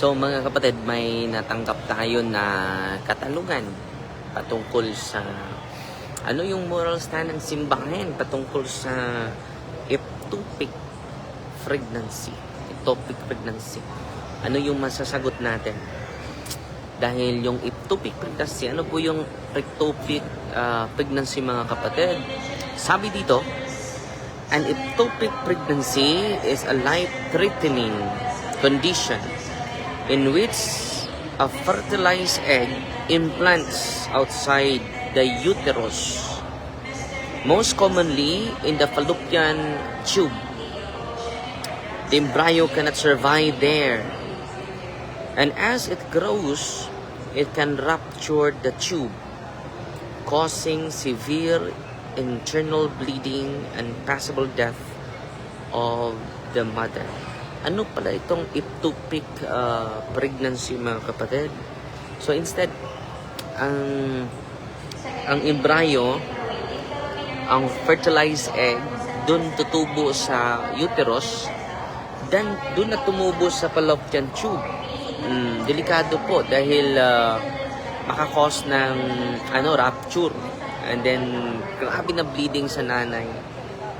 So mga kapatid, may natanggap tayo na katanungan patungkol sa ano yung moral stand ng simbahan patungkol sa ectopic pregnancy. Ectopic pregnancy. Ano yung masasagot natin? Dahil yung ectopic pregnancy, ano po yung ectopic pregnancy mga kapatid? Sabi dito, an ectopic pregnancy is a life-threatening condition in which a fertilized egg implants outside the uterus, most commonly in the fallopian tube. The embryo cannot survive there, and as it grows, it can rupture the tube, causing severe internal bleeding and possible death of the mother. Ano pala itong ectopic pregnancy mga kapatid? So instead, ang embryo, ang fertilized egg, dun tutubo sa uterus, then dun na tumubo sa fallopian tube. Delikado po dahil makakos ng rupture, and then grabe na bleeding sa nanay,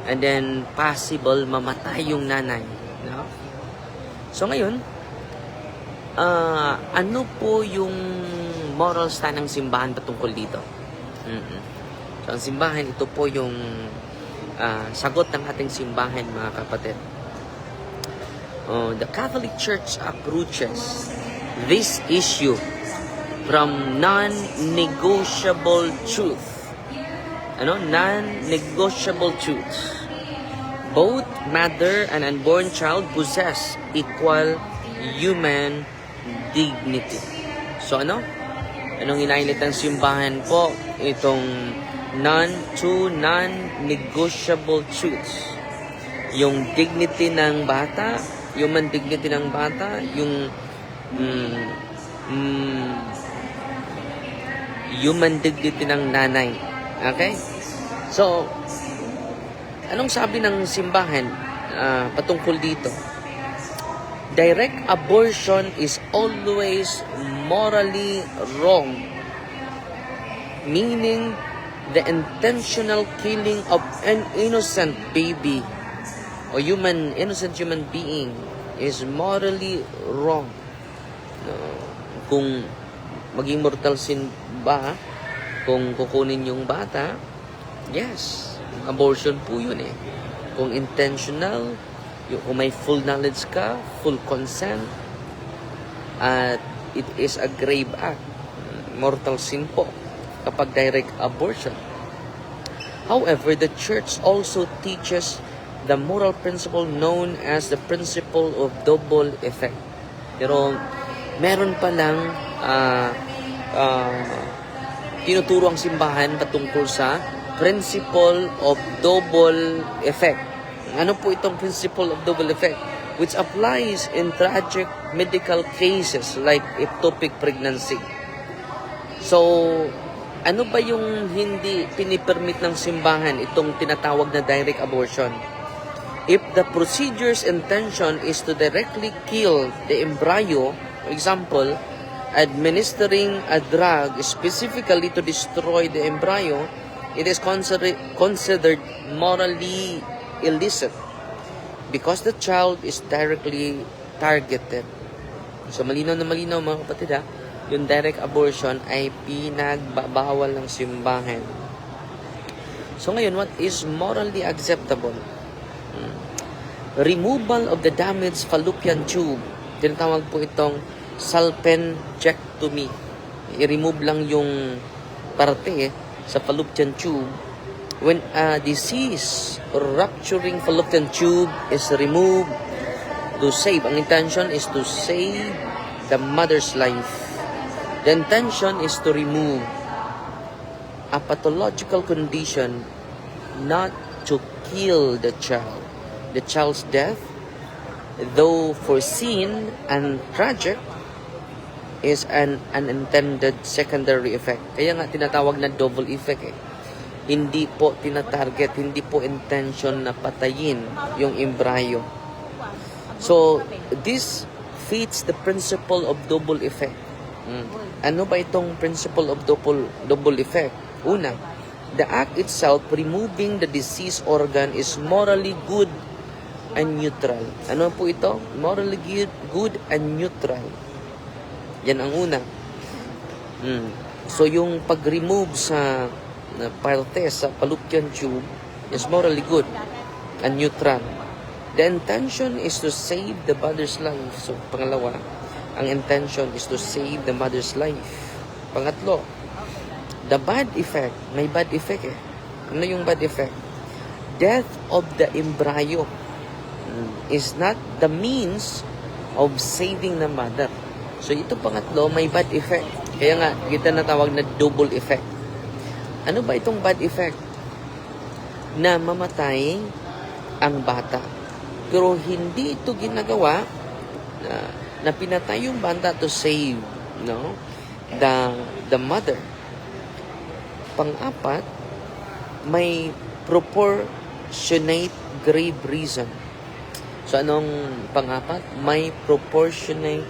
and then possible mamatay yung nanay, no? So ngayon, ano po yung moral stand ng simbahan patungkol dito? So ang simbahan, ito po yung sagot ng ating simbahan mga kapatid. The Catholic Church approaches this issue from non-negotiable truth. Non-negotiable truths. Both mother and unborn child possess equal human dignity. So anong hinailit ng simbahan po? Itong non-negotiable truths. Yung dignity ng bata, human dignity ng bata, yung human dignity ng nanay. Okay? So, anong sabi ng simbahan patungkol dito? Direct abortion is always morally wrong, meaning the intentional killing of an innocent baby or innocent human being is morally wrong. Kung maging mortal sin ba, kung kukunin yung bata, yes, abortion po yun eh. Kung intentional, kung may full knowledge ka, full consent, at it is a grave act, mortal sin po kapag direct abortion. However, the Church also teaches the moral principle known as the principle of double effect. Pero meron pa lang tinuturo ang simbahan patungkol sa principle of double effect. Ano po itong principle of double effect? Which applies in tragic medical cases like ectopic pregnancy. So, ano ba yung hindi pinipermit ng simbahan itong tinatawag na direct abortion? If the procedure's intention is to directly kill the embryo, for example, administering a drug specifically to destroy the embryo, it is considered morally illicit because the child is directly targeted. So malinaw na malinaw mga kapatid yung direct abortion ay pinagbabawal ng simbahan. So ngayon, what is morally acceptable? Removal of the damaged fallopian tube. Tinatawag po itong salpingectomy. I-remove lang yung parte sa fallopian tube. When a disease or rupturing fallopian tube is removed to save, ang intention is to save the mother's life. The intention is to remove a pathological condition, not to kill the child. The child's death, though foreseen and tragic, is an unintended secondary effect. Kaya nga tinatawag na double effect eh. Hindi po tinatarget, hindi po intention na patayin yung embryo. So, this defeats the principle of double effect. Ano ba itong principle of double effect? Una, the act itself, removing the diseased organ, is morally good and neutral. Ano po ito? Morally good and neutral. Yan ang una. So, yung pag-remove sa parte sa fallopian tube is morally good and neutral. The intention is to save the mother's life. So, pangalawa, ang intention is to save the mother's life. Pangatlo, the bad effect. May bad effect eh. Ano yung bad effect? Death of the embryo is not the means of saving the mother. So, ito pangatlo, may bad effect. Kaya nga, kita natawag na double effect. Ano ba itong bad effect? Na mamatay ang bata. Pero hindi ito ginagawa na pinatay yung bata to save the mother. Pang-apat, may proportionate grave reason. So, anong pang-apat? May proportionate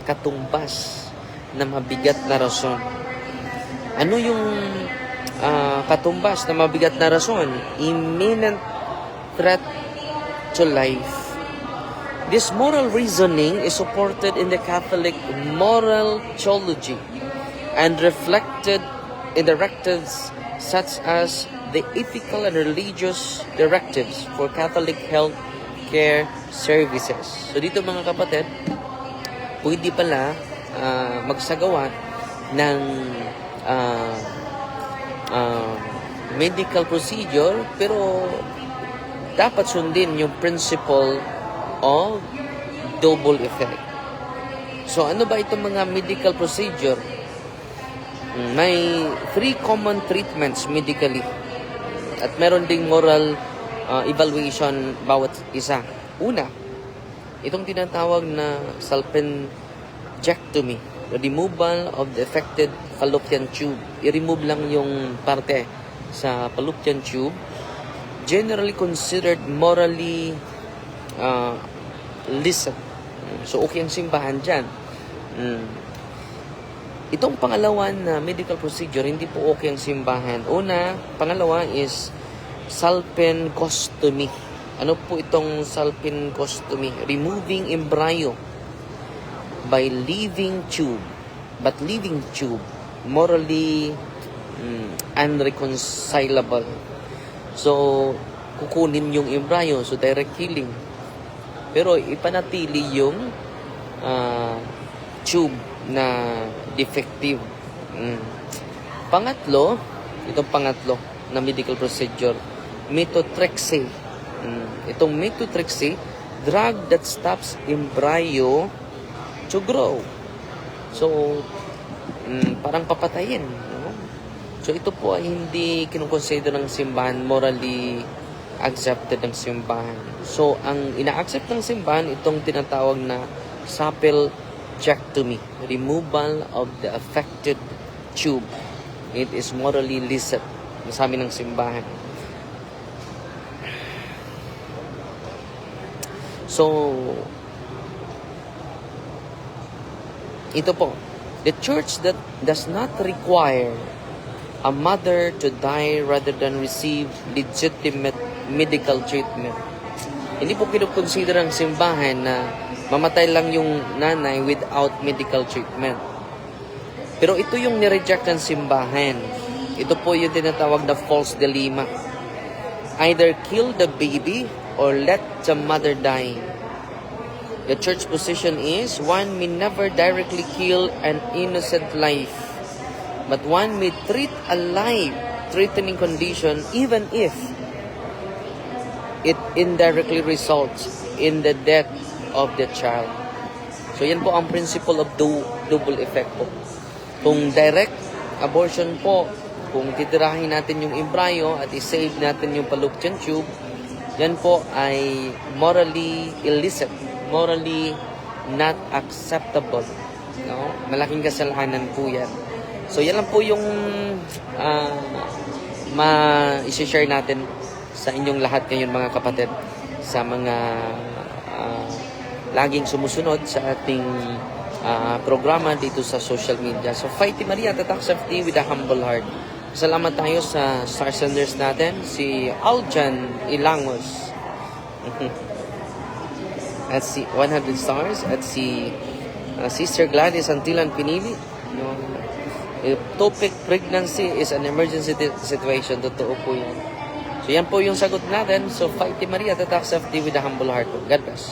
katumbas na mabigat na rason. Ano yung katumbas na mabigat na rason? Imminent threat to life. This moral reasoning is supported in the Catholic moral theology and reflected in directives such as the ethical and religious directives for Catholic health care services. So dito mga kapatid, pwede pala magsagawa ng medical procedure, pero dapat sundin yung principle of double effect. So ano ba itong mga medical procedure? May 3 common treatments medically at meron ding moral evaluation bawat isa. Una, itong tinatawag na salpingectomy, removal of the affected fallopian tube. I-remove lang yung parte sa fallopian tube. Generally considered morally licit. So, okay ang simbahan dyan. Itong pangalawa na medical procedure, hindi po okay ang simbahan. Pangalawa is salpingostomy. Ano po itong salpingostomy? Removing embryo by leaving tube. But leaving tube, morally unreconcilable. So, kukunin yung embryo, so direct killing. Pero ipanatili yung tube na defective. Pangatlo, itong pangatlo na medical procedure, methotrexate. Itong methotrexate, drug that stops embryo to grow. So, parang papatayin. So, ito po ay hindi kinukonsider ng simbahan, morally accepted ng simbahan. So, ang ina-accept ng simbahan, itong tinatawag na salpingectomy, removal of the affected tube. It is morally licit, sabi ng simbahan. So, ito po, the church that does not require a mother to die rather than receive legitimate medical treatment. Hindi po kinukonsider ang simbahan na mamatay lang yung nanay without medical treatment. Pero ito yung nireject ng simbahan. Ito po yung tinatawag na false dilemma. Either kill the baby or let the mother die. The church position is, one may never directly kill an innocent life, but one may treat a life-threatening condition even if it indirectly results in the death of the child. So yan po ang principle of double effect po. Kung direct abortion po, kung titirahin natin yung embryo at i-save natin yung fallopian tube, yan po ay morally illicit, morally not acceptable. No? Malaking kasalanan po yan. So, yan lang po yung ma-share natin sa inyong lahat ngayon mga kapatid, sa mga laging sumusunod sa ating programa dito sa social media. So, Fighty Maria, Tatak Safety with a humble heart. Salamat tayo sa star senders natin, si Aljan Ilangos. At si 100 stars, at si Sister Gladys Antilan Pinili. Yung ectopic pregnancy is an emergency situation. Totoo po yan. So, yan po yung sagot natin. So, Fighty Maria, Tatak Safety with a humble heart. God bless.